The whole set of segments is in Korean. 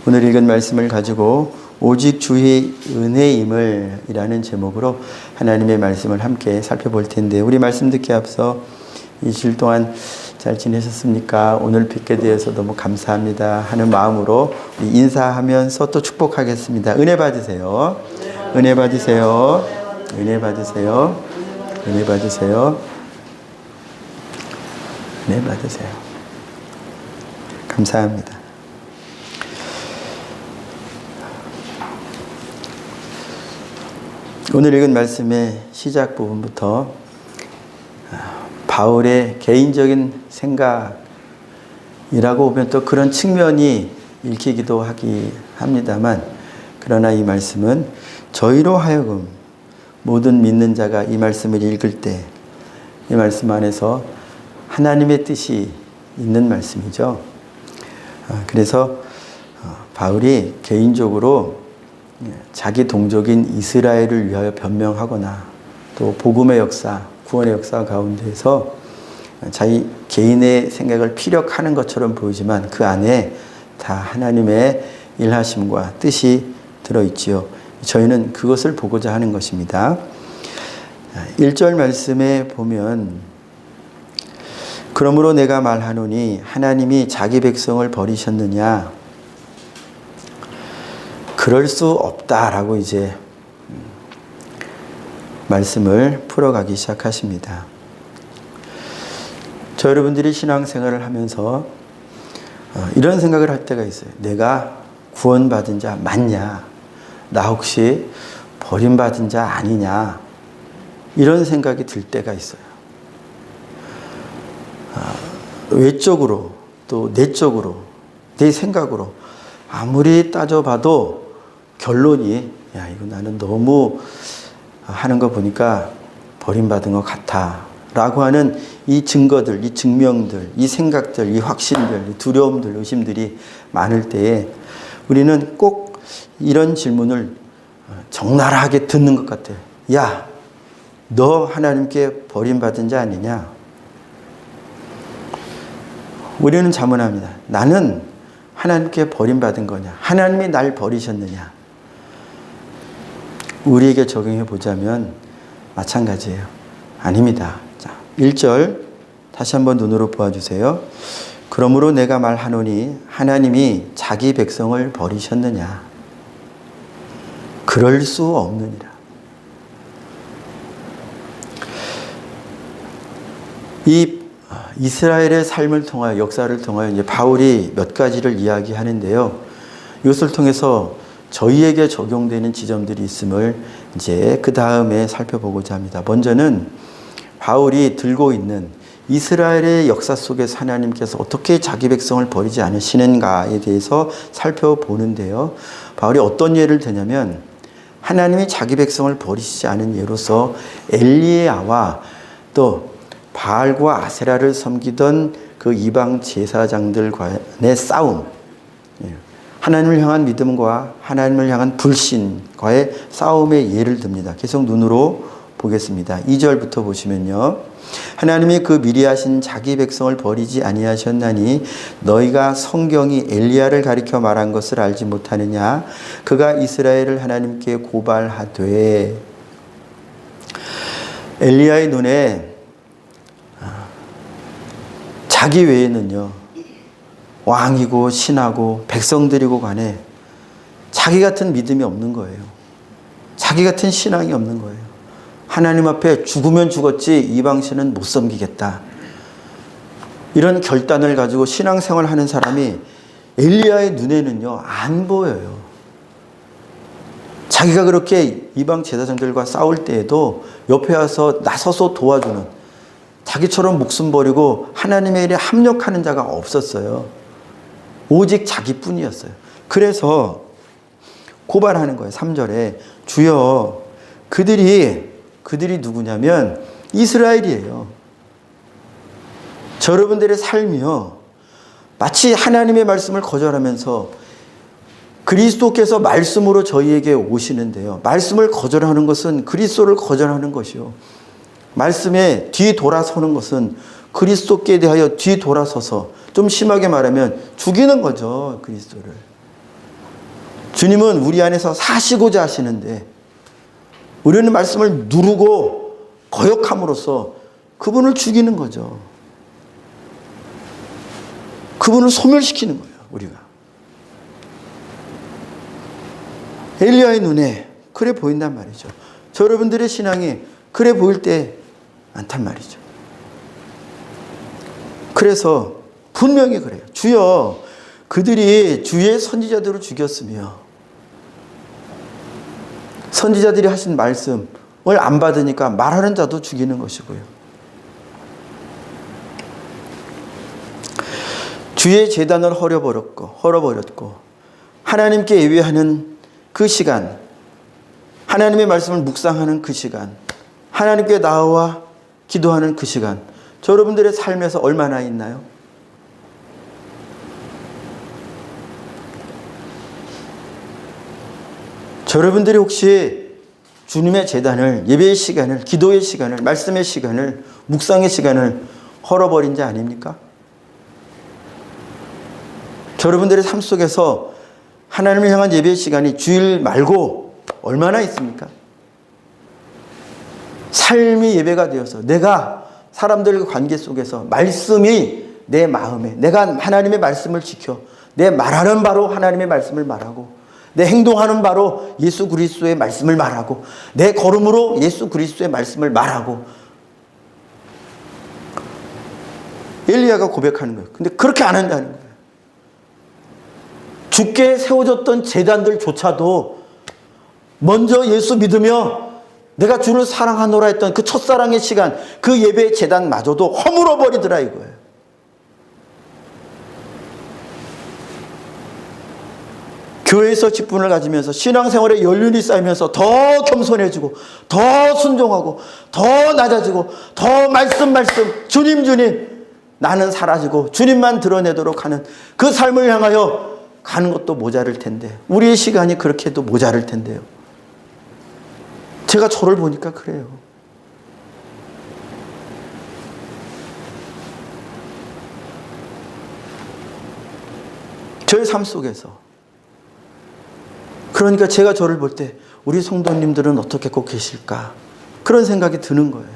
오늘 읽은 말씀을 가지고 오직 주의 은혜임을 이라는 제목으로 하나님의 말씀을 함께 살펴볼 텐데, 우리 말씀 듣기 앞서 이 주일 동안 잘 지내셨습니까? 오늘 뵙게 되어서 너무 감사합니다 하는 마음으로 인사하면서 또 축복하겠습니다. 은혜 받으세요. 은혜 받으세요. 은혜 받으세요. 은혜 받으세요. 은혜 받으세요. 감사합니다. 오늘 읽은 말씀의 시작 부분부터 바울의 개인적인 생각이라고 보면 또 그런 측면이 읽히기도 하기 합니다만, 그러나 이 말씀은 저희로 하여금 모든 믿는 자가 이 말씀을 읽을 때 이 말씀 안에서 하나님의 뜻이 있는 말씀이죠. 그래서 바울이 개인적으로 자기 동족인 이스라엘을 위하여 변명하거나 또 복음의 역사, 구원의 역사 가운데서 자기 개인의 생각을 피력하는 것처럼 보이지만 그 안에 다 하나님의 일하심과 뜻이 들어있지요. 저희는 그것을 보고자 하는 것입니다. 1절 말씀에 보면, 그러므로 내가 말하노니 하나님이 자기 백성을 버리셨느냐? 그럴 수 없다라고 이제 말씀을 풀어가기 시작하십니다. 저 여러분들이 신앙생활을 하면서 이런 생각을 할 때가 있어요. 내가 구원받은 자 맞냐? 나 혹시 버림받은 자 아니냐? 이런 생각이 들 때가 있어요. 외적으로 또 내적으로 내 생각으로 아무리 따져봐도 결론이, 야, 이거 나는 너무 하는 거 보니까 버림받은 것 같아 라고 하는 이 증거들, 이 증명들, 이 생각들, 이 확신들, 이 두려움들, 의심들이 많을 때에 우리는 꼭 이런 질문을 적나라하게 듣는 것 같아요. 야, 너 하나님께 버림받은 자 아니냐? 우리는 자문합니다. 나는 하나님께 버림받은 거냐? 하나님이 날 버리셨느냐? 우리에게 적용해 보자면 마찬가지예요. 아닙니다. 자, 1절 다시 한번 눈으로 보아주세요. 그러므로 내가 말하노니 하나님이 자기 백성을 버리셨느냐? 그럴 수 없느니라. 이 이스라엘의 삶을 통하여, 역사를 통하여 이제 바울이 몇 가지를 이야기하는데요. 이것을 통해서 저희에게 적용되는 지점들이 있음을 이제 그 다음에 살펴보고자 합니다. 먼저는 바울이 들고 있는 이스라엘의 역사 속에서 하나님께서 어떻게 자기 백성을 버리지 않으시는가에 대해서 살펴보는데요. 바울이 어떤 예를 드냐면, 하나님이 자기 백성을 버리시지 않은 예로서 엘리야와 또 바알과 아세라를 섬기던 그 이방 제사장들 간의 싸움, 하나님을 향한 믿음과 하나님을 향한 불신과의 싸움의 예를 듭니다. 계속 눈으로 보겠습니다. 2절부터 보시면요. 하나님이 그 미리하신 자기 백성을 버리지 아니하셨나니 너희가 성경이 엘리야를 가리켜 말한 것을 알지 못하느냐? 그가 이스라엘을 하나님께 고발하되. 엘리야의 눈에 자기 외에는요, 왕이고 신하고 백성들이고 간에 자기 같은 믿음이 없는 거예요. 자기 같은 신앙이 없는 거예요. 하나님 앞에 죽으면 죽었지 이방신은 못 섬기겠다. 이런 결단을 가지고 신앙생활 하는 사람이 엘리야의 눈에는요, 안 보여요. 자기가 그렇게 이방 제사장들과 싸울 때에도 옆에 와서 나서서 도와주는, 자기처럼 목숨 버리고 하나님의 일에 합력하는 자가 없었어요. 오직 자기뿐이었어요. 그래서 고발하는 거예요. 3절에 주여, 그들이 누구냐면 이스라엘이에요. 저 여러분들의 삶이요, 마치 하나님의 말씀을 거절하면서 그리스도께서 말씀으로 저희에게 오시는데요, 말씀을 거절하는 것은 그리스도를 거절하는 것이요, 말씀에 뒤 돌아서는 것은 그리스도께 대하여 뒤 돌아서서, 좀 심하게 말하면 죽이는 거죠, 그리스도를. 주님은 우리 안에서 사시고자 하시는데 우리는 말씀을 누르고 거역함으로써 그분을 죽이는 거죠. 그분을 소멸시키는 거예요, 우리가. 엘리야의 눈에 그래 보인단 말이죠. 저 여러분들의 신앙이 그래 보일 때 많단 말이죠. 그래서 분명히 그래요. 주여, 그들이 주의 선지자들을 죽였으며 선지자들이 하신 말씀을 안 받으니까 말하는 자도 죽이는 것이고요. 주의 제단을 헐어버렸고 하나님께 예배하는 그 시간, 하나님의 말씀을 묵상하는 그 시간, 하나님께 나와 기도하는 그 시간, 저 여러분들의 삶에서 얼마나 있나요? 저 여러분들이 혹시 주님의 제단을, 예배의 시간을, 기도의 시간을, 말씀의 시간을, 묵상의 시간을 헐어버린 자 아닙니까? 저 여러분들의 삶 속에서 하나님을 향한 예배의 시간이 주일 말고 얼마나 있습니까? 삶이 예배가 되어서 내가 사람들과 관계 속에서 말씀이 내 마음에, 내가 하나님의 말씀을 지켜 내 말하는 바로 하나님의 말씀을 말하고 내 행동하는 바로 예수 그리스도의 말씀을 말하고 내 걸음으로 예수 그리스도의 말씀을 말하고. 엘리야가 고백하는 거예요. 근데 그렇게 안 한다는 거예요. 주께 세워졌던 제단들조차도 먼저 예수 믿으며 내가 주를 사랑하노라 했던 그 첫사랑의 시간, 그 예배의 제단마저도 허물어 버리더라 이거예요. 교회에서 직분을 가지면서 신앙생활에 연륜이 쌓이면서 더 겸손해지고 더 순종하고 더 낮아지고 더 말씀 주님 나는 사라지고 주님만 드러내도록 하는 그 삶을 향하여 가는 것도 모자랄 텐데, 우리의 시간이 그렇게 해도 모자랄 텐데요. 제가 저를 보니까 그래요. 저의 삶 속에서, 그러니까 제가 저를 볼 때 우리 성도님들은 어떻게 꼭 계실까, 그런 생각이 드는 거예요.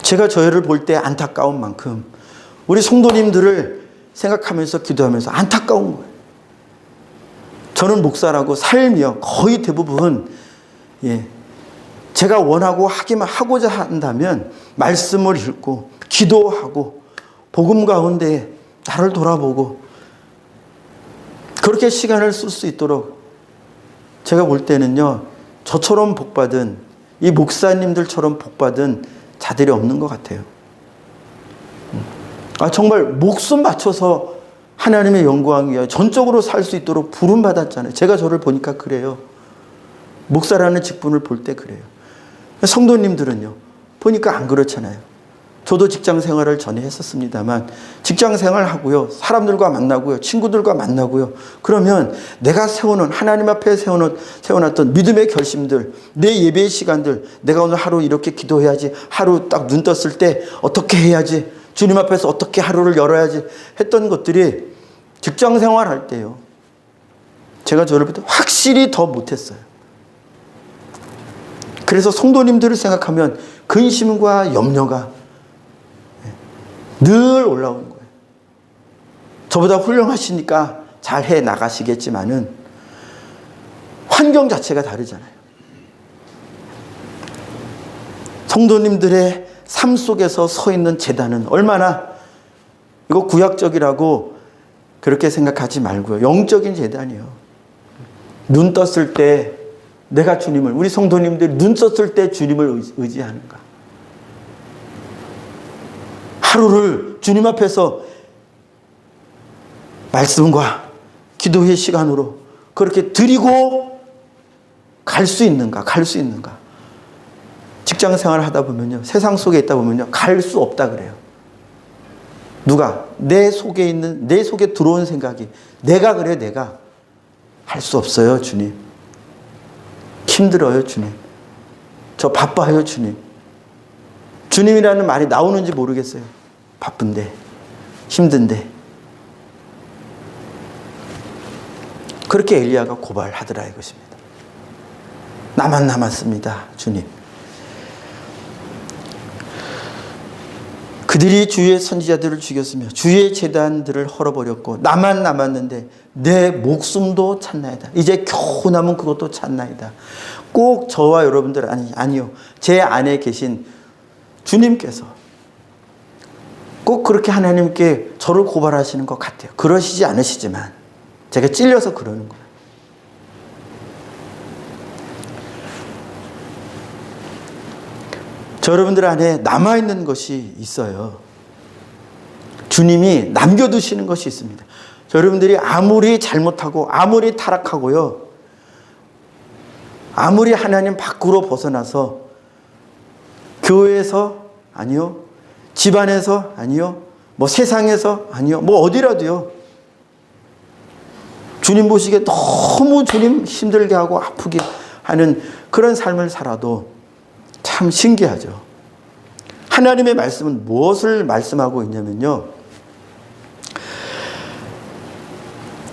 제가 저를 볼 때 안타까운 만큼 우리 성도님들을 생각하면서 기도하면서 안타까운 거예요. 저는 목사라고 삶이요, 거의 대부분 제가 원하고 하고자 한다면 말씀을 읽고 기도하고 복음 가운데 나를 돌아보고 그렇게 시간을 쓸 수 있도록, 제가 볼 때는요, 저처럼 복받은, 이 목사님들처럼 복받은 자들이 없는 것 같아요. 정말 목숨 바쳐서 하나님의 영광 위하여 전적으로 살 수 있도록 부름받았잖아요. 제가 저를 보니까 그래요. 목사라는 직분을 볼 때 그래요. 성도님들은요, 보니까 안 그렇잖아요. 저도 직장 생활을 전에 했었습니다만, 직장 생활하고요, 사람들과 만나고요, 친구들과 만나고요, 그러면 내가 세우는, 하나님 앞에 세워놨던 믿음의 결심들, 내 예배의 시간들, 내가 오늘 하루 이렇게 기도해야지, 하루 딱 눈 떴을 때 어떻게 해야지, 주님 앞에서 어떻게 하루를 열어야지 했던 것들이 직장 생활할 때요, 제가 저를 볼 때 확실히 더 못했어요. 그래서 성도님들을 생각하면 근심과 염려가 늘 올라오는 거예요. 저보다 훌륭하시니까 잘해 나가시겠지만은 환경 자체가 다르잖아요. 성도님들의 삶 속에서 서 있는 제단은 얼마나, 이거 구약적이라고 그렇게 생각하지 말고요, 영적인 제단이요. 눈 떴을 때 내가 주님을, 우리 성도님들이 눈 떴을 때 주님을 의지하는가, 하루를 주님 앞에서 말씀과 기도의 시간으로 그렇게 드리고 갈 수 있는가. 직장 생활을 하다 보면요, 세상 속에 있다 보면요, 갈 수 없다 그래요. 누가? 내 속에 들어온 생각이, 내가 그래, 내가 할 수 없어요, 주님. 힘들어요, 주님. 저 바빠요, 주님. 주님이라는 말이 나오는지 모르겠어요. 바쁜데, 힘든데. 그렇게 엘리야가 고발하더라 이것입니다. 나만 남았습니다, 주님. 그들이 주의 선지자들을 죽였으며 주의 제단들을 헐어버렸고 나만 남았는데 내 목숨도 찾나이다. 이제 겨우 남은 그것도 찾나이다. 꼭 저와 여러분들 아니요. 제 안에 계신 주님께서 꼭 그렇게 하나님께 저를 고발하시는 것 같아요. 그러시지 않으시지만 제가 찔려서 그러는 거예요. 저 여러분들 안에 남아있는 것이 있어요. 주님이 남겨두시는 것이 있습니다. 저 여러분들이 아무리 잘못하고 아무리 타락하고요, 아무리 하나님 밖으로 벗어나서 교회에서 아니요, 집안에서 아니요, 뭐 세상에서 아니요, 뭐 어디라도요, 주님 보시기에 너무 주님 힘들게 하고 아프게 하는 그런 삶을 살아도 참 신기하죠. 하나님의 말씀은 무엇을 말씀하고 있냐면요.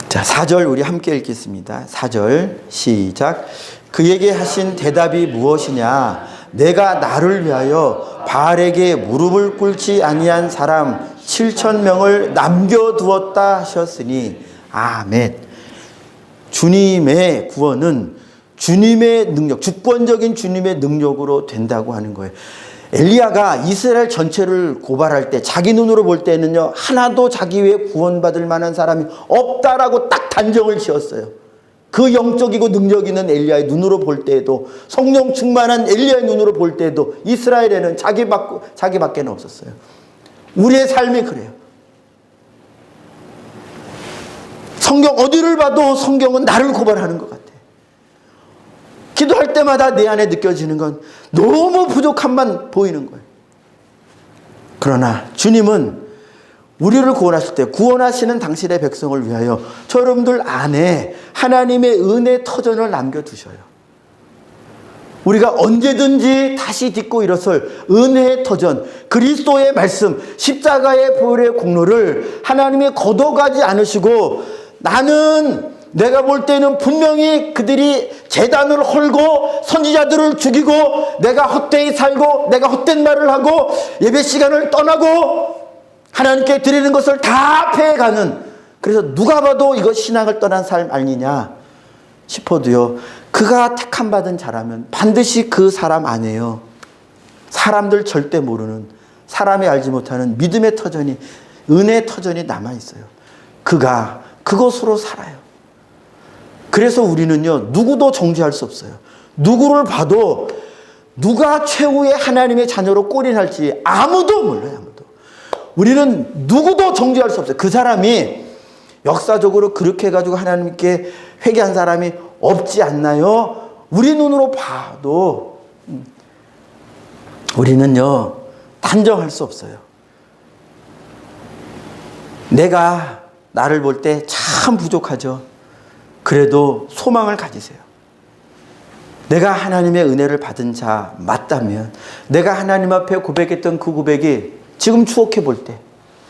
자, 4절 우리 함께 읽겠습니다. 4절 시작. 그에게 하신 대답이 무엇이냐? 내가 나를 위하여 바알에게 무릎을 꿇지 아니한 사람 7,000명을 남겨두었다 하셨으니 아멘. 주님의 구원은 주님의 능력, 주권적인 주님의 능력으로 된다고 하는 거예요. 엘리야가 이스라엘 전체를 고발할 때 자기 눈으로 볼 때는요, 하나도 자기 외에 구원받을 만한 사람이 없다라고 딱 단정을 지었어요. 그 영적이고 능력 있는 엘리야의 눈으로 볼 때에도, 성령 충만한 엘리야의 눈으로 볼 때에도 이스라엘에는 자기밖에는 없었어요. 우리의 삶이 그래요. 성경 어디를 봐도 성경은 나를 고발하는 것 같아요. 기도할 때마다 내 안에 느껴지는 건 너무 부족함만 보이는 거예요. 그러나 주님은 우리를 구원하실 때 구원하시는 당신의 백성을 위하여 저 여러분들 안에 하나님의 은혜 터전을 남겨두셔요. 우리가 언제든지 다시 딛고 일어설 은혜의 터전, 그리스도의 말씀, 십자가의 보혈의 공로를 하나님이 거둬가지 않으시고, 나는 내가 볼 때는 분명히 그들이 제단을 헐고 선지자들을 죽이고 내가 헛되이 살고 내가 헛된 말을 하고 예배 시간을 떠나고 하나님께 드리는 것을 다 패해가는, 그래서 누가 봐도 이거 신앙을 떠난 삶 아니냐 싶어도요, 그가 택함 받은 자라면 반드시 그 사람 안에요, 사람들 절대 모르는, 사람이 알지 못하는 믿음의 터전이, 은혜의 터전이 남아있어요. 그가 그것으로 살아요. 그래서 우리는요, 누구도 정죄할 수 없어요. 누구를 봐도 누가 최후의 하나님의 자녀로 꼬린할지 아무도 몰라요. 아무도. 우리는 누구도 정죄할 수 없어요. 그 사람이 역사적으로 그렇게 해가지고 하나님께 회개한 사람이 없지 않나요? 우리 눈으로 봐도 우리는요, 단정할 수 없어요. 내가 나를 볼 때 참 부족하죠. 그래도 소망을 가지세요. 내가 하나님의 은혜를 받은 자 맞다면, 내가 하나님 앞에 고백했던 그 고백이 지금 추억해 볼 때,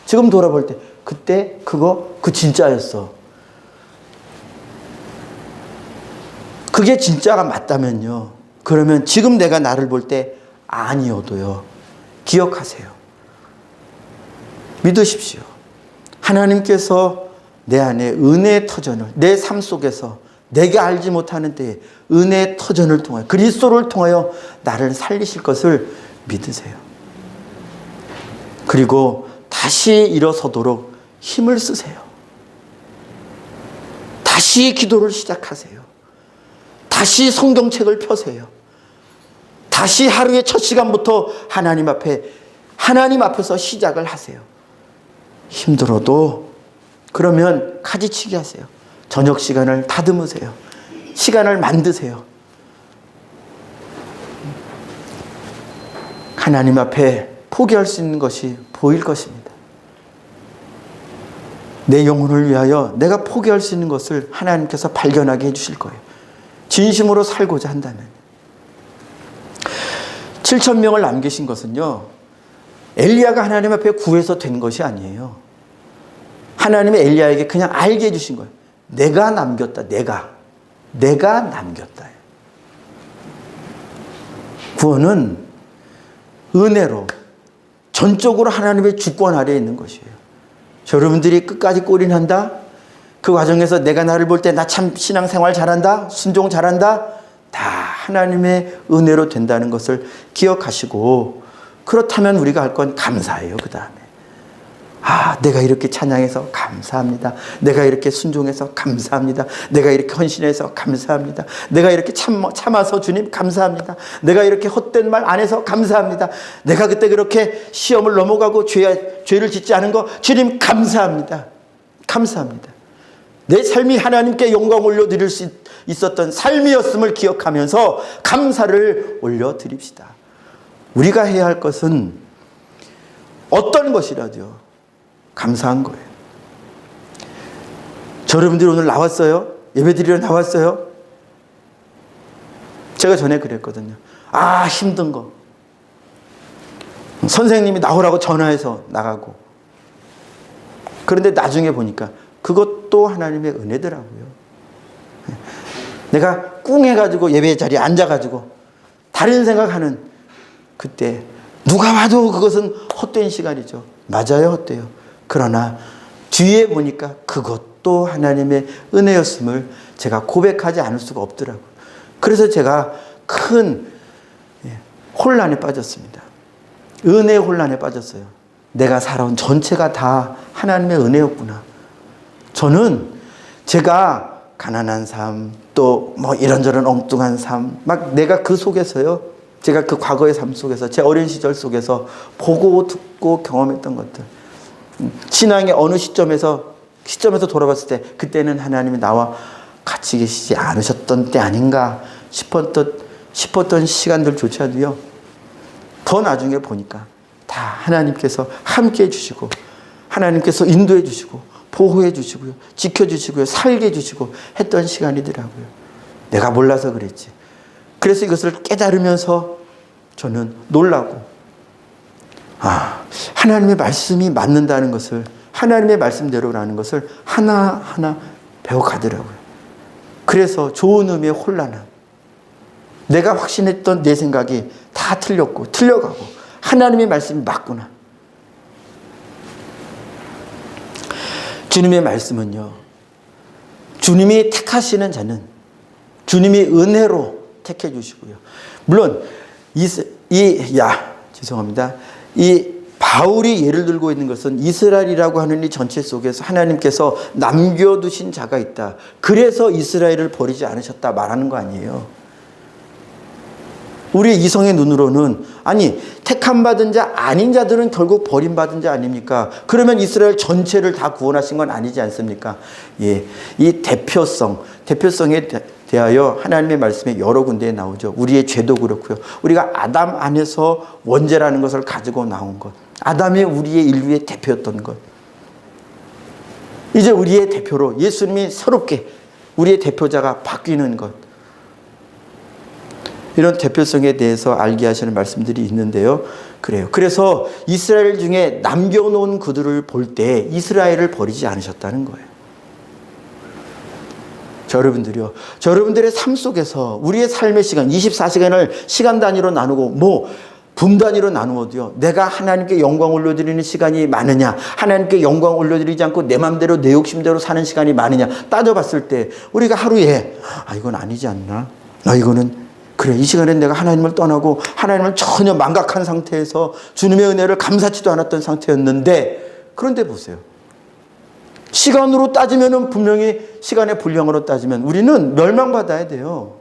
지금 돌아볼 때, 그때 그 진짜였어. 그게 진짜가 맞다면요, 그러면 지금 내가 나를 볼 때 아니어도요, 기억하세요. 믿으십시오. 하나님께서 내 안에 은혜의 터전을, 내 삶 속에서 내가 알지 못하는 때에 은혜의 터전을 통하여, 그리스도를 통하여 나를 살리실 것을 믿으세요. 그리고 다시 일어서도록 힘을 쓰세요. 다시 기도를 시작하세요. 다시 성경책을 펴세요. 다시 하루의 첫 시간부터 하나님 앞에서 시작을 하세요. 힘들어도 그러면 가지치기 하세요. 저녁 시간을 다듬으세요. 시간을 만드세요. 하나님 앞에 포기할 수 있는 것이 보일 것입니다. 내 영혼을 위하여 내가 포기할 수 있는 것을 하나님께서 발견하게 해주실 거예요. 진심으로 살고자 한다면. 7,000명을 남기신 것은요, 엘리야가 하나님 앞에 구해서 된 것이 아니에요. 하나님의 엘리야에게 그냥 알게 해주신 거예요. 내가 남겼다. 내가 남겼다. 구원은 은혜로 전적으로 하나님의 주권 아래에 있는 것이에요. 여러분들이 끝까지 골인한다? 그 과정에서 내가 나를 볼 때 나 참 신앙생활 잘한다? 순종 잘한다? 다 하나님의 은혜로 된다는 것을 기억하시고, 그렇다면 우리가 할 건 감사해요. 그 다음에 내가 이렇게 찬양해서 감사합니다. 내가 이렇게 순종해서 감사합니다. 내가 이렇게 헌신해서 감사합니다. 내가 이렇게 참아서 주님 감사합니다. 내가 이렇게 헛된 말 안 해서 감사합니다. 내가 그때 그렇게 시험을 넘어가고 죄를 짓지 않은 거 주님 감사합니다. 감사합니다. 내 삶이 하나님께 영광 올려드릴 수 있었던 삶이었음을 기억하면서 감사를 올려드립시다. 우리가 해야 할 것은 어떤 것이라도요, 감사한 거예요. 여러분들이 오늘 나왔어요? 예배드리러 나왔어요? 제가 전에 그랬거든요. 힘든 거. 선생님이 나오라고 전화해서 나가고. 그런데 나중에 보니까 그것도 하나님의 은혜더라고요. 내가 꿍해가지고 예배 자리에 앉아가지고 다른 생각하는 그때 누가 봐도 그것은 헛된 시간이죠. 맞아요, 헛돼요. 그러나 뒤에 보니까 그것도 하나님의 은혜였음을 제가 고백하지 않을 수가 없더라고요. 그래서 제가 큰 혼란에 빠졌습니다. 은혜의 혼란에 빠졌어요. 내가 살아온 전체가 다 하나님의 은혜였구나. 저는 제가 가난한 삶, 또 뭐 이런저런 엉뚱한 삶, 막 내가 그 속에서요, 제가 그 과거의 삶 속에서, 제 어린 시절 속에서 보고 듣고 경험했던 것들, 신앙의 어느 시점에서 돌아봤을 때 그때는 하나님이 나와 같이 계시지 않으셨던 때 아닌가 싶었던 시간들조차도요, 더 나중에 보니까 다 하나님께서 함께 해주시고, 하나님께서 인도해 주시고, 보호해 주시고요, 지켜주시고요, 살게 해주시고 했던 시간이더라고요. 내가 몰라서 그랬지. 그래서 이것을 깨달으면서 저는 놀라고, 하나님의 말씀이 맞는다는 것을, 하나님의 말씀대로라는 것을 하나하나 배워가더라고요. 그래서 좋은 의미의 혼란함, 내가 확신했던 내 생각이 다 틀렸고 틀려가고 하나님의 말씀이 맞구나. 주님의 말씀은요, 주님이 택하시는 자는 주님이 은혜로 택해 주시고요. 물론 이 바울이 예를 들고 있는 것은 이스라엘이라고 하는 이 전체 속에서 하나님께서 남겨두신 자가 있다. 그래서 이스라엘을 버리지 않으셨다 말하는 거 아니에요. 우리의 이성의 눈으로는 택함 받은 자 아닌 자들은 결국 버림받은 자 아닙니까? 그러면 이스라엘 전체를 다 구원하신 건 아니지 않습니까? 이 대표성에 대하여 하나님의 말씀에 여러 군데에 나오죠. 우리의 죄도 그렇고요. 우리가 아담 안에서 원죄라는 것을 가지고 나온 것. 아담이 우리의 인류의 대표였던 것. 이제 우리의 대표로 예수님이 새롭게 우리의 대표자가 바뀌는 것. 이런 대표성에 대해서 알게 하시는 말씀들이 있는데요. 그래요. 그래서 이스라엘 중에 남겨놓은 그들을 볼 때 이스라엘을 버리지 않으셨다는 거예요. 여러분들의 삶 속에서 우리의 삶의 시간, 24시간을 시간 단위로 나누고 분 단위로 나누어도요, 내가 하나님께 영광 올려드리는 시간이 많으냐, 하나님께 영광 올려드리지 않고 내 맘대로 내 욕심대로 사는 시간이 많으냐 따져봤을 때 우리가 하루에 이건 아니지 않나? 이거는 그래, 이 시간엔 내가 하나님을 떠나고 하나님을 전혀 망각한 상태에서 주님의 은혜를 감사치도 않았던 상태였는데, 그런데 보세요. 시간으로 따지면 분명히 시간의 분량으로 따지면 우리는 멸망받아야 돼요.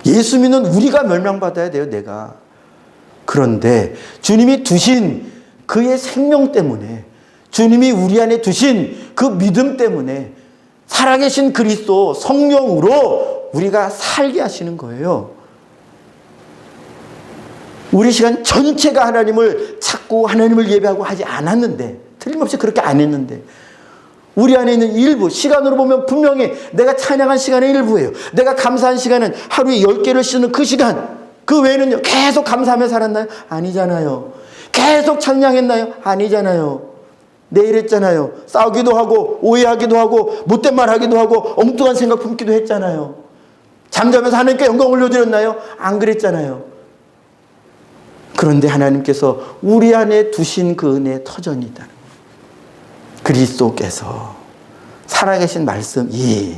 예수 믿는 우리가 멸망받아야 돼요, 내가. 그런데 주님이 두신 그의 생명 때문에, 주님이 우리 안에 두신 그 믿음 때문에 살아계신 그리스도 성령으로 우리가 살게 하시는 거예요. 우리 시간 전체가 하나님을 찾고 하나님을 예배하고 하지 않았는데, 틀림없이 그렇게 안 했는데, 우리 안에 있는 일부, 시간으로 보면 분명히 내가 찬양한 시간의 일부예요. 내가 감사한 시간은 하루에 10개를 쓰는 그 시간, 그 외에는요 계속 감사하며 살았나요? 아니잖아요. 계속 찬양했나요? 아니잖아요. 네, 이랬잖아요. 싸우기도 하고 오해하기도 하고 못된 말 하기도 하고 엉뚱한 생각 품기도 했잖아요. 잠자면서 하나님께 영광 올려드렸나요? 안 그랬잖아요. 그런데 하나님께서 우리 안에 두신 그 은혜의 터전이 있다는 거예요. 그리스도께서 살아계신 말씀이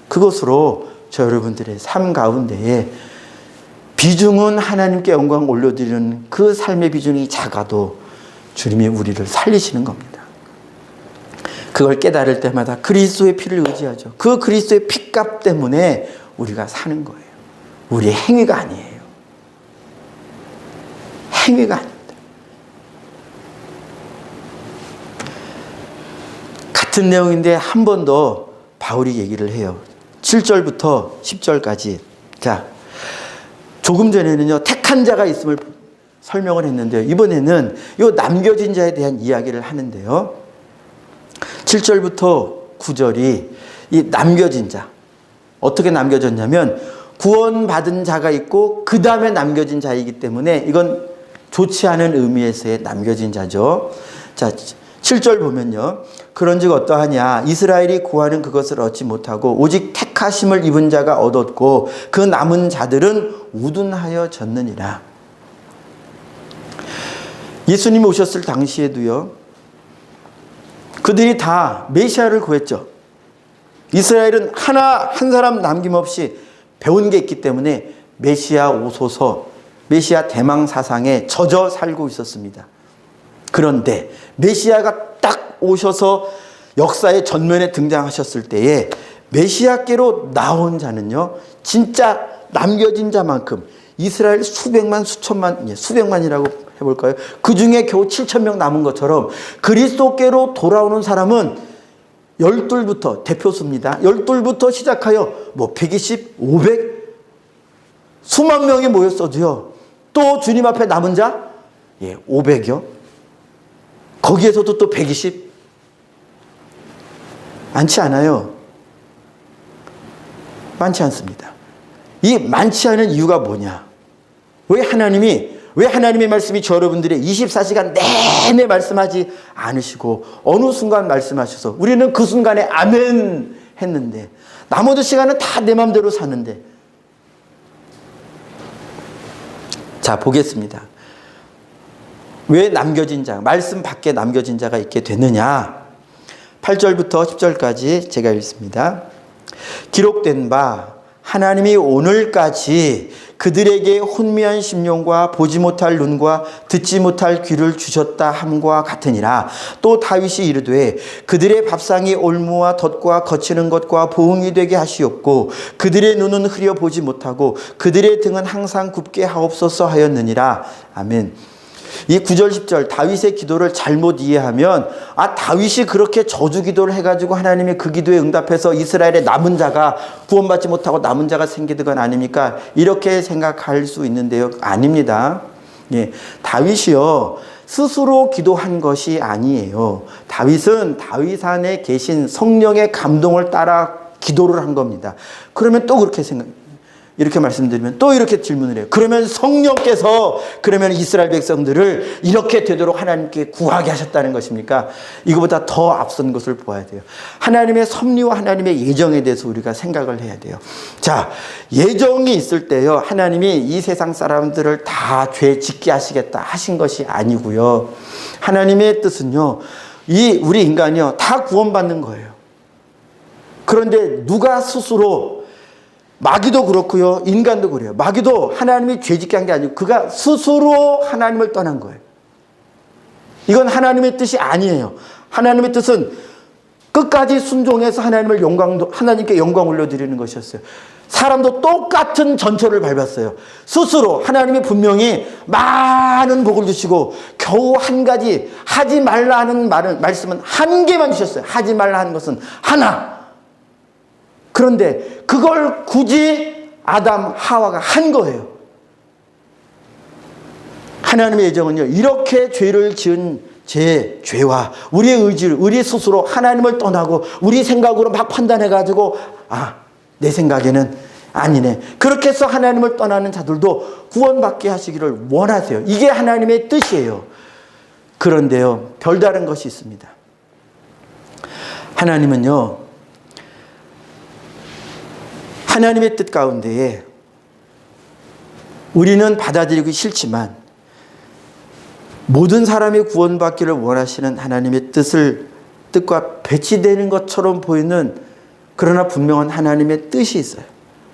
그것으로 저 여러분들의 삶 가운데에 비중은 하나님께 영광 올려드리는 그 삶의 비중이 작아도 주님이 우리를 살리시는 겁니다. 그걸 깨달을 때마다 그리스도의 피를 의지하죠. 그 그리스도의 피값 때문에 우리가 사는 거예요. 우리의 행위가 아니에요. 행위가 아닙니다. 같은 내용인데 한 번 더 바울이 얘기를 해요. 7절부터 10절까지. 자, 조금 전에는요, 택한 자가 있음을 설명을 했는데요. 이번에는 이 남겨진 자에 대한 이야기를 하는데요. 7절부터 9절이 이 남겨진 자. 어떻게 남겨졌냐면 구원받은 자가 있고 그 다음에 남겨진 자이기 때문에 이건 좋지 않은 의미에서의 남겨진 자죠. 자, 7절 보면요. 그런즉 어떠하냐. 이스라엘이 구하는 그것을 얻지 못하고 오직 택하심을 입은 자가 얻었고 그 남은 자들은 우둔하여 졌느니라. 예수님이 오셨을 당시에도요. 그들이 다 메시아를 구했죠. 이스라엘은 한 사람 남김없이 배운 게 있기 때문에 메시아 오소서, 메시아 대망 사상에 젖어 살고 있었습니다. 그런데 메시아가 딱 오셔서 역사의 전면에 등장하셨을 때에 메시아께로 나온 자는요, 진짜 남겨진 자만큼 이스라엘 수백만, 수천만, 수백만이라고 해볼까요? 그 중에 겨우 7,000명 남은 것처럼 그리스도께로 돌아오는 사람은 12부터 대표수입니다. 12부터 시작하여 120, 500 수만 명이 모였어도요. 또 주님 앞에 남은 자 500여. 거기에서도 또 120. 많지 않아요. 많지 않습니다. 이 많지 않은 이유가 뭐냐? 왜 하나님의 말씀이 저 여러분들의 24시간 내내 말씀하지 않으시고 어느 순간 말씀하셔서 우리는 그 순간에 아멘 했는데 나머지 시간은 다 내 마음대로 사는데. 자, 보겠습니다. 왜 남겨진 자, 말씀 밖에 남겨진 자가 있게 됐느냐? 8절부터 10절까지 제가 읽습니다. 기록된 바 하나님이 오늘까지 그들에게 혼미한 심령과 보지 못할 눈과 듣지 못할 귀를 주셨다 함과 같으니라. 또 다윗이 이르되 그들의 밥상이 올무와 덫과 거치는 것과 보응이 되게 하시옵고 그들의 눈은 흐려 보지 못하고 그들의 등은 항상 굽게 하옵소서 하였느니라. 아멘. 이 9절 10절 다윗의 기도를 잘못 이해하면 다윗이 그렇게 저주 기도를 해가지고 하나님이 그 기도에 응답해서 이스라엘의 남은 자가 구원받지 못하고 남은 자가 생기는 건 아닙니까? 이렇게 생각할 수 있는데요. 아닙니다. 다윗이요 스스로 기도한 것이 아니에요. 다윗은 다윗 안에 계신 성령의 감동을 따라 기도를 한 겁니다. 그러면 또 그렇게 이렇게 말씀드리면 또 이렇게 질문을 해요. 그러면 성령께서 그러면 이스라엘 백성들을 이렇게 되도록 하나님께 구하게 하셨다는 것입니까? 이거보다 더 앞선 것을 보아야 돼요. 하나님의 섭리와 하나님의 예정에 대해서 우리가 생각을 해야 돼요. 자, 예정이 있을 때요. 하나님이 이 세상 사람들을 다 죄 짓게 하시겠다 하신 것이 아니고요. 하나님의 뜻은요. 우리 인간이요. 다 구원받는 거예요. 그런데 누가 스스로 마귀도 그렇고요. 인간도 그래요. 마귀도 하나님이 죄짓게 한 게 아니고 그가 스스로 하나님을 떠난 거예요. 이건 하나님의 뜻이 아니에요. 하나님의 뜻은 끝까지 순종해서 하나님께 영광 올려드리는 것이었어요. 사람도 똑같은 전철을 밟았어요. 스스로 하나님이 분명히 많은 복을 주시고 겨우 한 가지 하지 말라 하는 말씀은 한 개만 주셨어요. 하지 말라 하는 것은 하나. 그런데 그걸 굳이 아담, 하와가 한 거예요. 하나님의 예정은요, 이렇게 죄를 지은 죄와 우리의 의지를, 우리 스스로 하나님을 떠나고 우리 생각으로 막 판단해가지고, 내 생각에는 아니네. 그렇게 해서 하나님을 떠나는 자들도 구원받게 하시기를 원하세요. 이게 하나님의 뜻이에요. 그런데요, 별다른 것이 있습니다. 하나님은요, 하나님의 뜻 가운데에 우리는 받아들이기 싫지만 모든 사람이 구원받기를 원하시는 하나님의 뜻과 배치되는 것처럼 보이는, 그러나 분명한 하나님의 뜻이 있어요.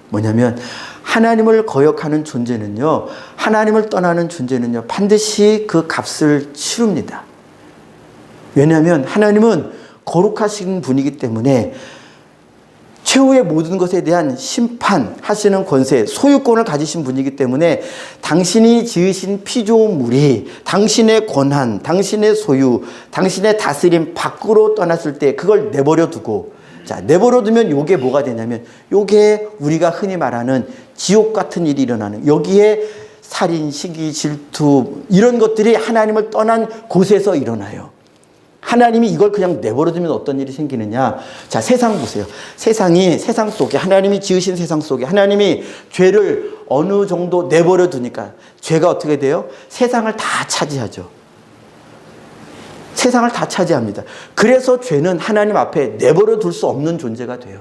뭐냐면 하나님을 거역하는 존재는요, 하나님을 떠나는 존재는요, 반드시 그 값을 치릅니다. 왜냐하면 하나님은 거룩하신 분이기 때문에 최후의 모든 것에 대한 심판하시는 권세, 소유권을 가지신 분이기 때문에 당신이 지으신 피조물이 당신의 권한, 당신의 소유, 당신의 다스림 밖으로 떠났을 때 그걸 내버려 두고, 자, 내버려 두면 요게 뭐가 되냐면, 요게 우리가 흔히 말하는 지옥 같은 일이 일어나는, 여기에 살인, 시기, 질투, 이런 것들이 하나님을 떠난 곳에서 일어나요. 하나님이 이걸 그냥 내버려 두면 어떤 일이 생기느냐. 자, 세상 보세요. 세상 속에, 하나님이 지으신 세상 속에 하나님이 죄를 어느 정도 내버려 두니까 죄가 어떻게 돼요? 세상을 다 차지하죠. 세상을 다 차지합니다. 그래서 죄는 하나님 앞에 내버려 둘 수 없는 존재가 돼요.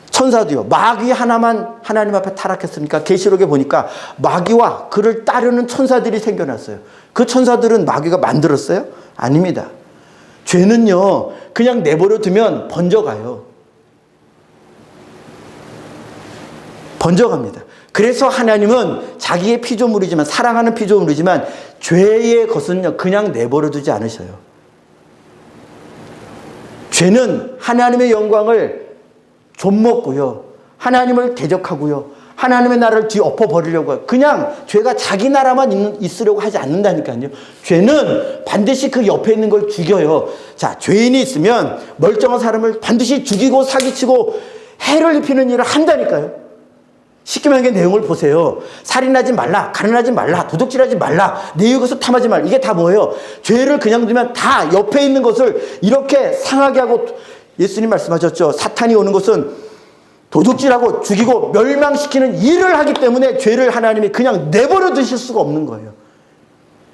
천사도요, 마귀 하나만 하나님 앞에 타락했습니까? 계시록에 보니까 마귀와 그를 따르는 천사들이 생겨났어요. 그 천사들은 마귀가 만들었어요? 아닙니다. 죄는요, 그냥 내버려 두면 번져가요. 번져갑니다. 그래서 하나님은 자기의 피조물이지만, 사랑하는 피조물이지만 죄의 것은요, 그냥 내버려 두지 않으셔요. 죄는 하나님의 영광을 좀먹고요, 하나님을 대적하고요, 하나님의 나라를 뒤엎어버리려고 해요. 그냥 죄가 자기 나라만 있으려고 하지 않는다니까요. 죄는 반드시 그 옆에 있는 걸 죽여요. 자, 죄인이 있으면 멀쩡한 사람을 반드시 죽이고 사기치고 해를 입히는 일을 한다니까요. 쉽게 말하면 내용을 보세요. 살인하지 말라, 가난하지 말라, 도둑질하지 말라, 내 이웃을 탐하지 말라. 이게 다 뭐예요? 죄를 그냥 두면 다 옆에 있는 것을 이렇게 상하게 하고, 예수님 말씀하셨죠. 사탄이 오는 것은 도둑질하고 죽이고 멸망시키는 일을 하기 때문에 죄를 하나님이 그냥 내버려 두실 수가 없는 거예요.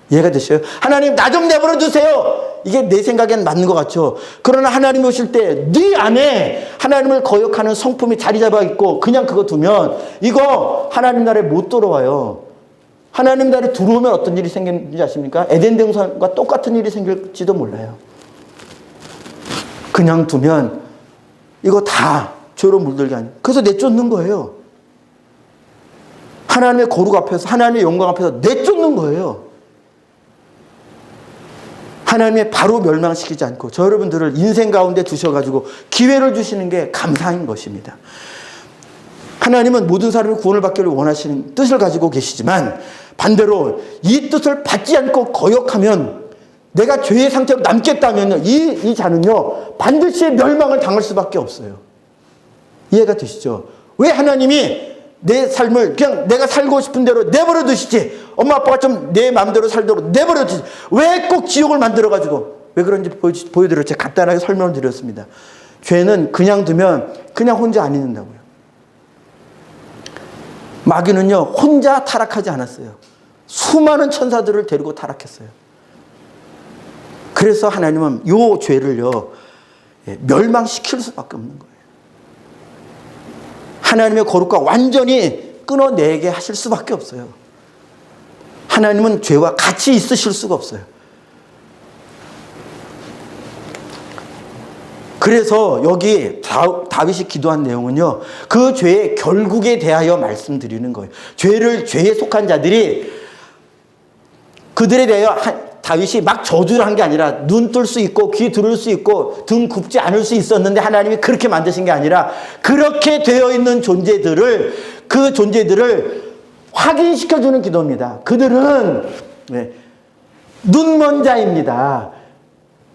이해가 되셔요? 하나님, 나 좀 내버려 두세요. 이게 내 생각엔 맞는 것 같죠. 그러나 하나님이 오실 때 네 안에 하나님을 거역하는 성품이 자리 잡아 있고 그냥 그거 두면 이거 하나님 나라에 못 들어와요. 하나님 나라에 들어오면 어떤 일이 생기는지 아십니까? 에덴 동산과 똑같은 일이 생길지도 몰라요. 그냥 두면 이거 다 죄로 물들게 하니, 그래서 내쫓는 거예요. 하나님의 거룩 앞에서, 하나님의 영광 앞에서 내쫓는 거예요. 하나님의 바로 멸망시키지 않고 저 여러분들을 인생 가운데 두셔가지고 기회를 주시는 게 감사인 것입니다. 하나님은 모든 사람이 구원을 받기를 원하시는 뜻을 가지고 계시지만 반대로 이 뜻을 받지 않고 거역하면, 내가 죄의 상태로 남겠다면 이 자는요, 반드시 멸망을 당할 수밖에 없어요. 이해가 되시죠? 왜 하나님이 내 삶을 그냥 내가 살고 싶은 대로 내버려 두시지, 엄마 아빠가 좀 내 마음대로 살도록 내버려 두시지, 왜 꼭 지옥을 만들어가지고, 왜 그런지 보여드렸죠. 간단하게 설명을 드렸습니다. 죄는 그냥 두면 그냥 혼자 안 있는다고요. 마귀는요, 혼자 타락하지 않았어요. 수많은 천사들을 데리고 타락했어요. 그래서 하나님은 이 죄를요, 멸망시킬 수밖에 없는 거예요. 하나님의 거룩과 완전히 끊어내게 하실 수밖에 없어요. 하나님은 죄와 같이 있으실 수가 없어요. 그래서 여기 다윗이 기도한 내용은요, 그 죄의 결국에 대하여 말씀드리는 거예요. 죄에 속한 자들이 그들에 대하여 다윗이 막 저주를 한 게 아니라, 눈 뜰 수 있고 귀 들을 수 있고 등 굽지 않을 수 있었는데 하나님이 그렇게 만드신 게 아니라, 그렇게 되어 있는 그 존재들을 확인시켜주는 기도입니다. 그들은 눈먼 자입니다.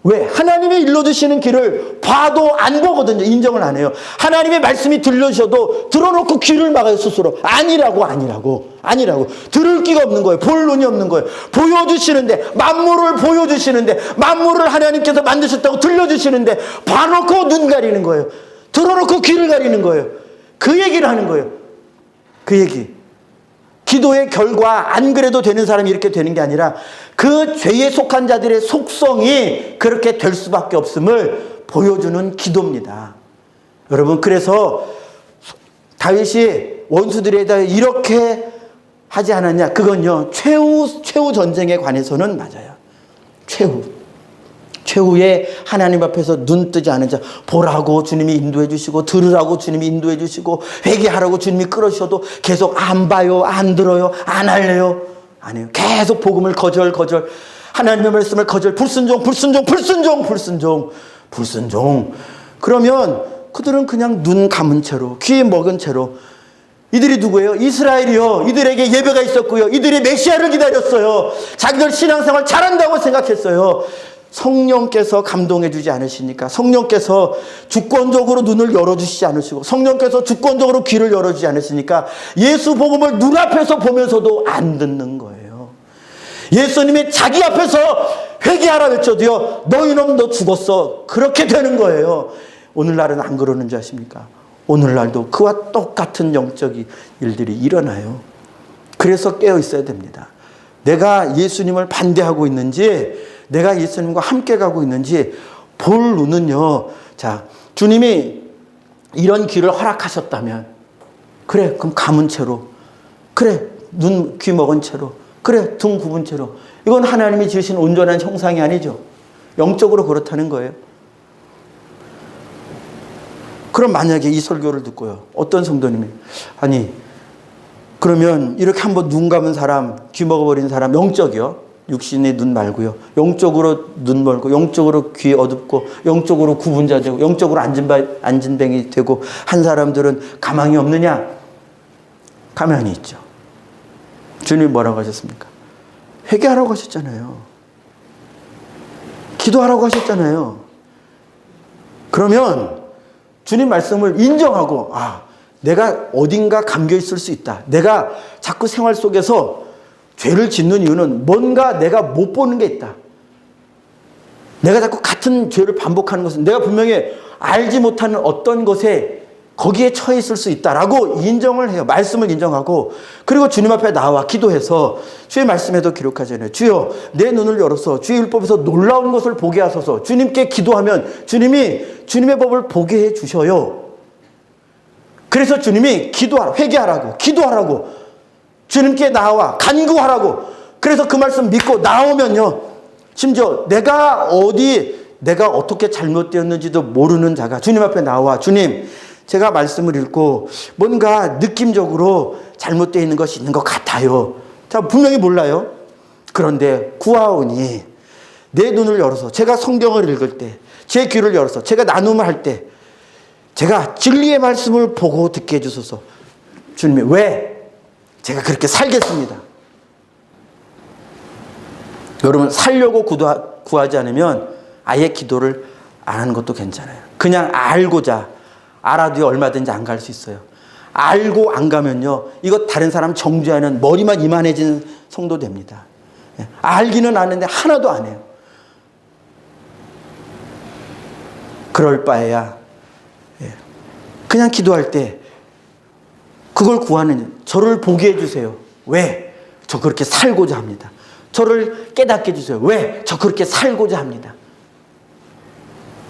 왜? 하나님이 일러주시는 길을 봐도 안 보거든요. 인정을 안 해요. 하나님의 말씀이 들려주셔도 들어놓고 귀를 막아요. 스스로. 아니라고. 들을 귀가 없는 거예요. 볼 눈이 없는 거예요. 보여주시는데, 만물을 보여주시는데, 만물을 하나님께서 만드셨다고 들려주시는데 봐놓고 눈 가리는 거예요. 들어놓고 귀를 가리는 거예요. 그 얘기를 하는 거예요. 그 얘기. 기도의 결과 안 그래도 되는 사람이 이렇게 되는 게 아니라 그 죄에 속한 자들의 속성이 그렇게 될 수밖에 없음을 보여주는 기도입니다. 여러분, 그래서 다윗이 원수들에 대해 이렇게 하지 않았냐? 그건요, 최후 전쟁에 관해서는 맞아요. 최후의 하나님 앞에서 눈 뜨지 않은 자, 보라고 주님이 인도해 주시고, 들으라고 주님이 인도해 주시고, 회개하라고 주님이 끌어주셔도 계속 안 봐요, 안 들어요, 안 할래요, 안 해요. 계속 복음을 거절, 하나님의 말씀을 거절, 불순종. 그러면 그들은 그냥 눈 감은 채로, 귀 먹은 채로, 이들이 누구예요? 이스라엘이요. 이들에게 예배가 있었고요. 이들이 메시아를 기다렸어요. 자기들 신앙생활 잘한다고 생각했어요. 성령께서 감동해 주지 않으시니까, 성령께서 주권적으로 눈을 열어주시지 않으시고, 성령께서 주권적으로 귀를 열어주지 않으시니까 예수 복음을 눈앞에서 보면서도 안 듣는 거예요. 예수님이 자기 앞에서 회개하라 외쳐도요, 너희놈 너 죽었어, 그렇게 되는 거예요. 오늘날은 안 그러는 줄 아십니까? 오늘날도 그와 똑같은 영적 일들이 일어나요. 그래서 깨어 있어야 됩니다. 내가 예수님을 반대하고 있는지, 내가 예수님과 함께 가고 있는지 볼 눈은요, 자, 주님이 이런 길을 허락하셨다면, 그래, 그럼 감은 채로, 그래, 눈, 귀 먹은 채로, 그래, 등 굽은 채로, 이건 하나님이 지으신 온전한 형상이 아니죠. 영적으로 그렇다는 거예요. 그럼 만약에 이 설교를 듣고요, 어떤 성도님이, 아니, 그러면 이렇게 한번 눈 감은 사람, 귀 먹어버린 사람, 영적이요, 육신의 눈 말고요, 영적으로 눈 멀고, 영적으로 귀 어둡고, 영적으로 구분자 되고, 영적으로 안진뱅이 되고 한 사람들은 가망이 없느냐? 가망이 있죠. 주님이 뭐라고 하셨습니까? 회개하라고 하셨잖아요. 기도하라고 하셨잖아요. 그러면 주님 말씀을 인정하고, 아, 내가 어딘가 감겨 있을 수 있다. 내가 자꾸 생활 속에서 죄를 짓는 이유는 뭔가 내가 못 보는 게 있다. 내가 자꾸 같은 죄를 반복하는 것은 내가 분명히 알지 못하는 어떤 것에 거기에 처해 있을 수 있다라고 인정을 해요. 말씀을 인정하고, 그리고 주님 앞에 나와 기도해서, 주의 말씀에도 기록하잖아요. 주여, 내 눈을 열어서 주의 율법에서 놀라운 것을 보게 하소서. 주님께 기도하면 주님이 주님의 법을 보게 해 주셔요. 그래서 주님이 회개하라고, 기도하라고, 주님께 나와 간구하라고. 그래서 그 말씀 믿고 나오면요, 심지어 내가 어떻게 잘못되었는지도 모르는 자가 주님 앞에 나와, 주님, 제가 말씀을 읽고 뭔가 느낌적으로 잘못되어 있는 것이 있는 것 같아요. 자, 분명히 몰라요. 그런데 구하오니 내 눈을 열어서 제가 성경을 읽을 때, 제 귀를 열어서 제가 나눔을 할 때 제가 진리의 말씀을 보고 듣게 해주소서. 주님이, 왜? 제가 그렇게 살겠습니다. 여러분, 살려고 구하지 않으면 아예 기도를 안 하는 것도 괜찮아요. 그냥 알아도요, 얼마든지 안 갈 수 있어요. 알고 안 가면요, 이거 다른 사람 정죄하는, 머리만 이만해진 성도 됩니다. 알기는 아는데 하나도 안 해요. 그럴 바에야 그냥 기도할 때 그걸 구하는, 저를 보게 해주세요. 왜? 저 그렇게 살고자 합니다. 저를 깨닫게 해주세요. 왜? 저 그렇게 살고자 합니다.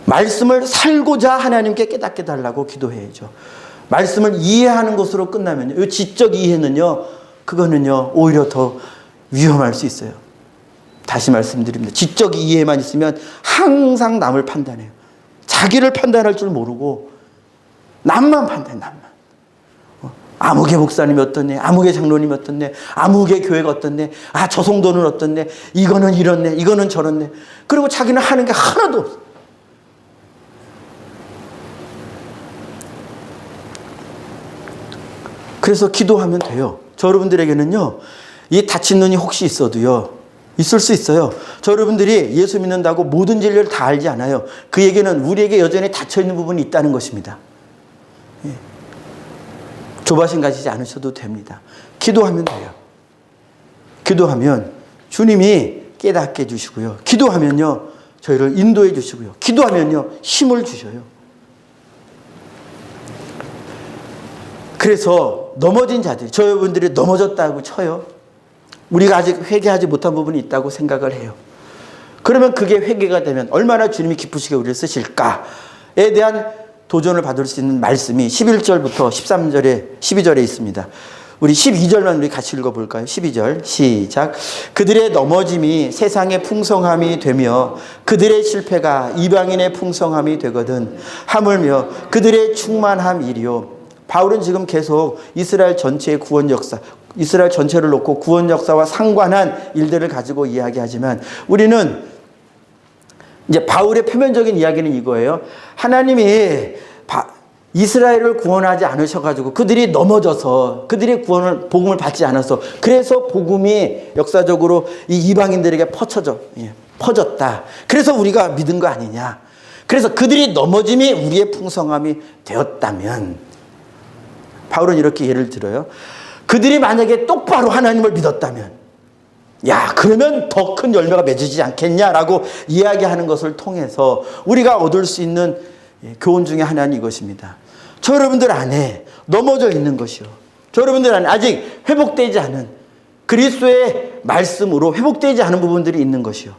말씀을 살고자 하나님께 깨닫게 달라고 기도해야죠. 말씀을 이해하는 것으로 끝나면요, 이 지적 이해는요, 그거는요, 오히려 더 위험할 수 있어요. 다시 말씀드립니다. 지적 이해만 있으면 항상 남을 판단해요. 자기를 판단할 줄 모르고 남만 판단해, 남만. 아무개 목사님이 어떻네, 아무개 장로님이 어떻네, 아무개 교회가 어떻네, 아, 저 성도는 어떻네, 이거는 이렇네, 이거는 저렇네. 그리고 자기는 하는 게 하나도 없어. 그래서 기도하면 돼요. 저 여러분들에게는요, 이 다친 눈이 혹시 있어도요, 있을 수 있어요. 저 여러분들이 예수 믿는다고 모든 진리를 다 알지 않아요. 그 얘기는 우리에게 여전히 닫혀있는 부분이 있다는 것입니다. 조바심 가지지 않으셔도 됩니다. 기도하면 돼요. 기도하면 주님이 깨닫게 해주시고요. 기도하면요, 저희를 인도해 주시고요. 기도하면요, 힘을 주셔요. 그래서 넘어진 자들이, 저 여러분들이 넘어졌다고 쳐요. 우리가 아직 회개하지 못한 부분이 있다고 생각을 해요. 그러면 그게 회개가 되면 얼마나 주님이 기쁘시게 우리를 쓰실까에 대한 도전을 받을 수 있는 말씀이 11절부터 13절에 12절에 있습니다. 우리 12절만 우리 같이 읽어볼까요? 12절 시작. 그들의 넘어짐이 세상의 풍성함이 되며 그들의 실패가 이방인의 풍성함이 되거든 하물며 그들의 충만함이리요. 바울은 지금 계속 이스라엘 전체의 구원 역사, 이스라엘 전체를 놓고 구원 역사와 상관한 일들을 가지고 이야기하지만 우리는 이제 바울의 표면적인 이야기는 이거예요. 하나님이 이스라엘을 구원하지 않으셔가지고 그들이 넘어져서 그들이 복음을 받지 않아서 그래서 복음이 역사적으로 이 이방인들에게 퍼졌다. 그래서 우리가 믿은 거 아니냐. 그래서 그들이 넘어짐이 우리의 풍성함이 되었다면 바울은 이렇게 예를 들어요. 그들이 만약에 똑바로 하나님을 믿었다면 야, 그러면 더 큰 열매가 맺어지지 않겠냐라고 이야기하는 것을 통해서 우리가 얻을 수 있는 교훈 중에 하나는 이것입니다. 저 여러분들 안에 넘어져 있는 것이요. 저 여러분들 안에 아직 회복되지 않은 그리스도의 말씀으로 회복되지 않은 부분들이 있는 것이요.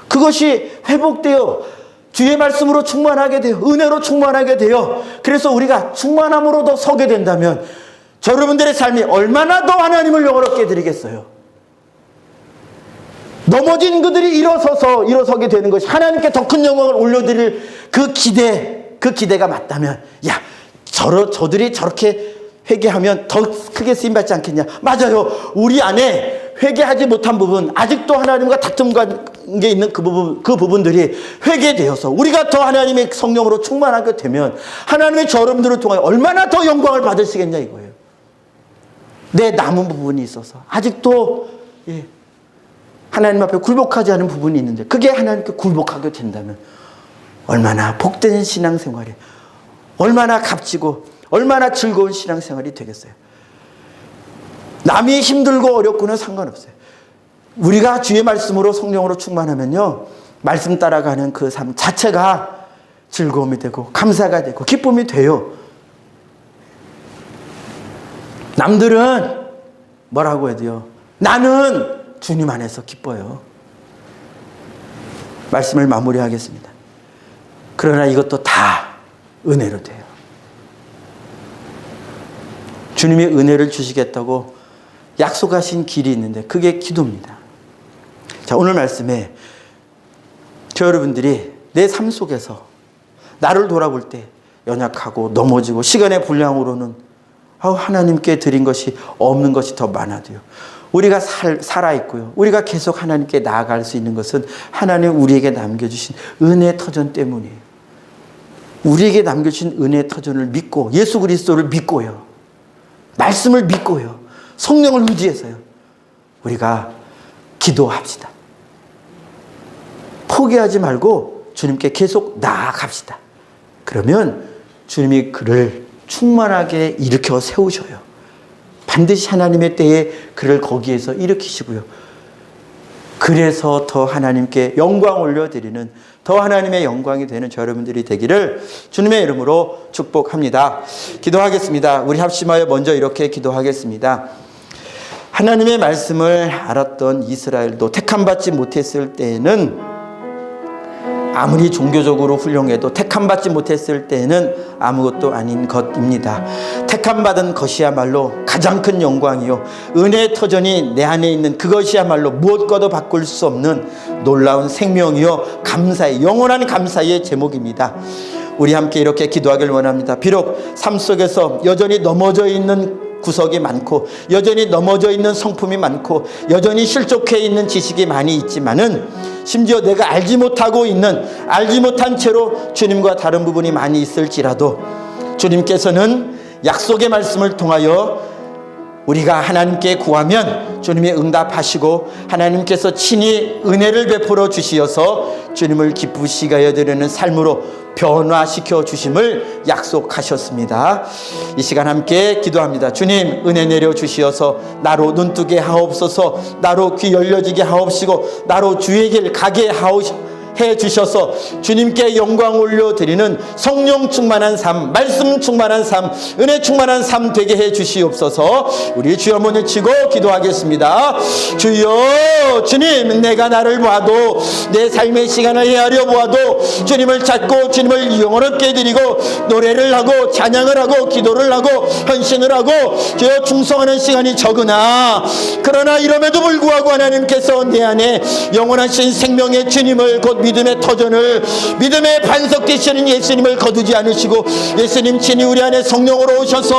그것이 회복되어 주의 말씀으로 충만하게 돼요. 은혜로 충만하게 돼요. 그래서 우리가 충만함으로 더 서게 된다면 저 여러분들의 삶이 얼마나 더 하나님을 영화롭게 드리겠어요. 넘어진 그들이 일어서게 되는 것이 하나님께 더 큰 영광을 올려드릴 그 기대가 맞다면 야, 저들이 저렇게 회개하면 더 크게 쓰임받지 않겠냐. 맞아요. 우리 안에 회개하지 못한 부분, 아직도 하나님과 다툼 관계 있는 그 부분들이 회개되어서 우리가 더 하나님의 성령으로 충만하게 되면 하나님의 저 여러분들을 통하여 얼마나 더 영광을 받으시겠냐 이거예요. 내 남은 부분이 있어서 아직도 하나님 앞에 굴복하지 않은 부분이 있는데 그게 하나님께 굴복하게 된다면 얼마나 복된 신앙생활이, 얼마나 값지고 얼마나 즐거운 신앙생활이 되겠어요. 남이 힘들고 어렵고는 상관없어요. 우리가 주의 말씀으로 성령으로 충만하면요, 말씀 따라가는 그 삶 자체가 즐거움이 되고 감사가 되고 기쁨이 돼요. 남들은 뭐라고 해야 돼요? 나는 주님 안에서 기뻐요. 말씀을 마무리하겠습니다. 그러나 이것도 다 은혜로 돼요. 주님이 은혜를 주시겠다고 약속하신 길이 있는데 그게 기도입니다. 자, 오늘 말씀에 저 여러분들이 내 삶 속에서 나를 돌아볼 때 연약하고 넘어지고 시간의 분량으로는 하나님께 드린 것이 없는 것이 더 많아도요. 우리가 살아있고요. 우리가 계속 하나님께 나아갈 수 있는 것은 하나님 우리에게 남겨주신 은혜의 터전 때문이에요. 우리에게 남겨주신 은혜의 터전을 믿고 예수 그리스도를 믿고요. 말씀을 믿고요. 성령을 의지해서요. 우리가 기도합시다. 포기하지 말고 주님께 계속 나아갑시다. 그러면 주님이 그를 충만하게 일으켜 세우셔요. 반드시 하나님의 때에 그를 거기에서 일으키시고요. 그래서 더 하나님께 영광 올려드리는 더 하나님의 영광이 되는 저 여러분들이 되기를 주님의 이름으로 축복합니다. 기도하겠습니다. 우리 합심하여 먼저 이렇게 기도하겠습니다. 하나님의 말씀을 알았던 이스라엘도 택함받지 못했을 때에는 아무리 종교적으로 훌륭해도 택함받지 못했을 때에는 아무것도 아닌 것입니다. 택함받은 것이야말로 가장 큰 영광이요, 은혜의 터전이 내 안에 있는 그것이야말로 무엇과도 바꿀 수 없는 놀라운 생명이요, 감사의, 영원한 감사의 제목입니다. 우리 함께 이렇게 기도하길 원합니다. 비록 삶 속에서 여전히 넘어져 있는 구석이 많고 여전히 넘어져 있는 성품이 많고 여전히 실족해 있는 지식이 많이 있지만은 심지어 내가 알지 못한 채로 주님과 다른 부분이 많이 있을지라도 주님께서는 약속의 말씀을 통하여 우리가 하나님께 구하면 주님이 응답하시고 하나님께서 친히 은혜를 베풀어 주시어서 주님을 기쁘시게 하여 드리는 삶으로 변화시켜 주심을 약속하셨습니다. 이 시간 함께 기도합니다. 주님, 은혜 내려 주시어서 나로 눈뜨게 하옵소서. 나로 귀 열려지게 하옵시고 나로 주의 길 가게 해 주셔서 주님께 영광 올려드리는 성령 충만한 삶, 말씀 충만한 삶, 은혜 충만한 삶 되게 해 주시옵소서. 우리 주여 한번 외치고 기도하겠습니다. 주여, 주님, 내가 나를 봐도 내 삶의 시간을 헤아려 보아도 주님을 찾고 주님을 영원롭게 드리고 노래를 하고 찬양을 하고 기도를 하고 헌신을 하고 주여 충성하는 시간이 적으나, 그러나 이럼에도 불구하고 하나님께서 내 안에 영원하신 생명의 주님을, 곧 믿음의 터전을, 믿음의 반석 되시는 예수님을 거두지 않으시고 예수님 친히 우리 안에 성령으로 오셔서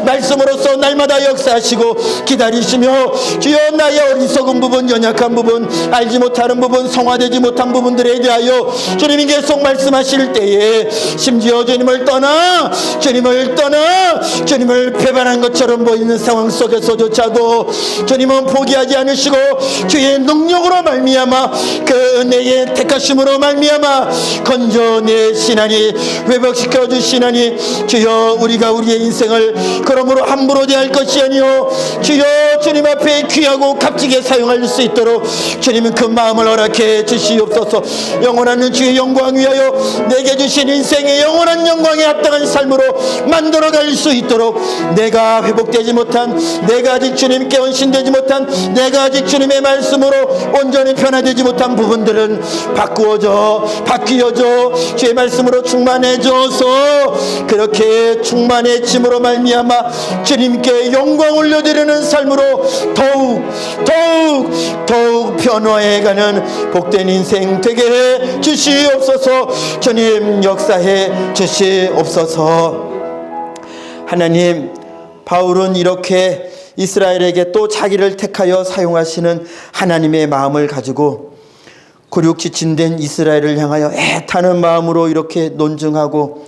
말씀으로서 날마다 역사하시고 기다리시며 주여 나의 어리석은 부분, 연약한 부분, 알지 못하는 부분, 성화되지 못한 부분들에 대하여 주님이 계속 말씀하실 때에 심지어 주님을 떠나 주님을 배반한 것처럼 보이는 상황 속에서조차도 주님은 포기하지 않으시고 주의 능력으로 말미암아 그 은혜의 택하심으로 말미암아 건져내시나니, 회복시켜 주시나니, 주여 우리가 우리의 인생을 그러므로 함부로 대할 것이 아니요 주여 주님 앞에 귀하고 값지게 사용할 수 있도록 주님은 그 마음을 허락해 주시옵소서. 영원한 주의 영광 위하여 내게 주신 인생의 영원한 영광에 합당한 삶으로 만들어갈 수 있도록, 내가 회복되지 못한, 내가 아직 주님께 헌신되지 못한, 내가 아직 주님의 말씀으로 온전히 변화되지 못한 부분들은 바뀌어져 주의 말씀으로 충만해져서 그렇게 충만해짐으로 말미암아 주님께 영광 올려드리는 삶으로 더욱 변화해가는 복된 인생 되게 해 주시옵소서. 주님 역사해 주시옵소서. 하나님, 바울은 이렇게 이스라엘에게 또 자기를 택하여 사용하시는 하나님의 마음을 가지고 굴욕 지친된 이스라엘을 향하여 애타는 마음으로 이렇게 논증하고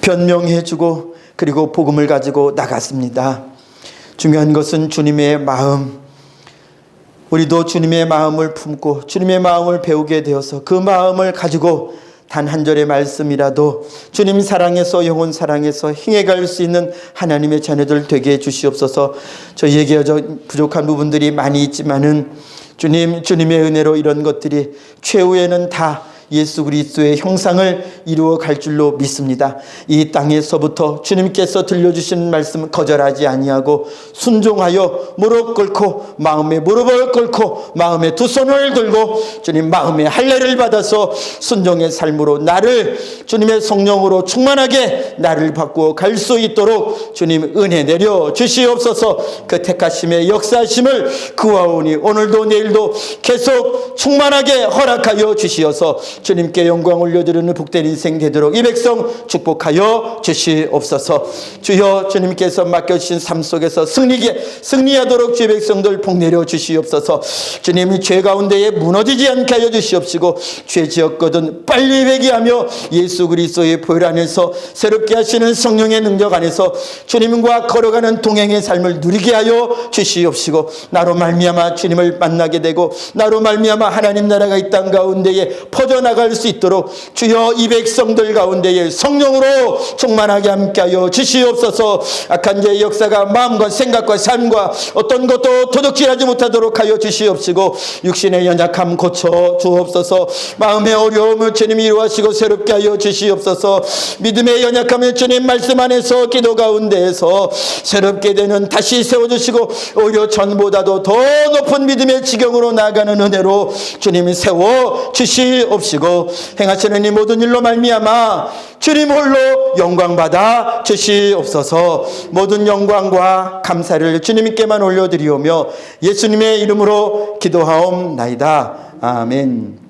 변명해주고 그리고 복음을 가지고 나갔습니다. 중요한 것은 주님의 마음, 우리도 주님의 마음을 품고 주님의 마음을 배우게 되어서 그 마음을 가지고 단 한 절의 말씀이라도 주님 사랑에서, 영혼 사랑에서 행해갈 수 있는 하나님의 자녀들 되게 해주시옵소서. 저희에게 부족한 부분들이 많이 있지만은 주님의 은혜로 이런 것들이 최후에는 다 예수 그리스도의 형상을 이루어 갈 줄로 믿습니다. 이 땅에서부터 주님께서 들려주시는 말씀 거절하지 아니하고 순종하여 무릎 꿇고, 마음에 무릎을 꿇고 마음에 두 손을 들고 주님 마음에 할례를 받아서 순종의 삶으로 나를 주님의 성령으로 충만하게 나를 바꾸어 갈 수 있도록 주님 은혜 내려 주시옵소서. 그 택하심의 역사하심을 구하오니 오늘도 내일도 계속 충만하게 허락하여 주시어서 주님께 영광 올려드리는 복된 인생 되도록 이 백성 축복하여 주시옵소서. 주여, 주님께서 맡겨주신 삶 속에서 승리하도록 주의 백성들 복 내려 주시옵소서. 주님이 죄 가운데에 무너지지 않게 하여 주시옵시고, 죄 지었거든 빨리 회개하며 예수 그리스도의 보혈 안에서 새롭게 하시는 성령의 능력 안에서 주님과 걸어가는 동행의 삶을 누리게 하여 주시옵시고, 나로 말미암아 주님을 만나게 되고 나로 말미암아 하나님 나라가 이 땅 가운데에 퍼져나갈 수 있도록 주여 이 백성들 가운데에 성령으로 충만하게 함께하여 주시옵소서. 악한 죄의 역사가 마음과 생각과 삶과 어떤 것도 도둑질하지 못하도록 하여 주시옵시고, 육신의 연약함 고쳐 주옵소서. 마음의 어려움을 주님 이루하시고 새롭게 하여 주시옵소서. 믿음의 연약함을 주님 말씀 안에서 기도 가운데에서 새롭게 되는 다시 세워주시고, 오히려 전보다도 더 높은 믿음의 지경으로 나아가는 은혜로 주님이 세워 주시옵시고, 행하시는 이 모든 일로 말미암아 주님 홀로 영광받아 주시옵소서. 모든 영광과 감사를 주님께만 올려드리오며 예수님의 이름으로 기도하옵나이다. 아멘.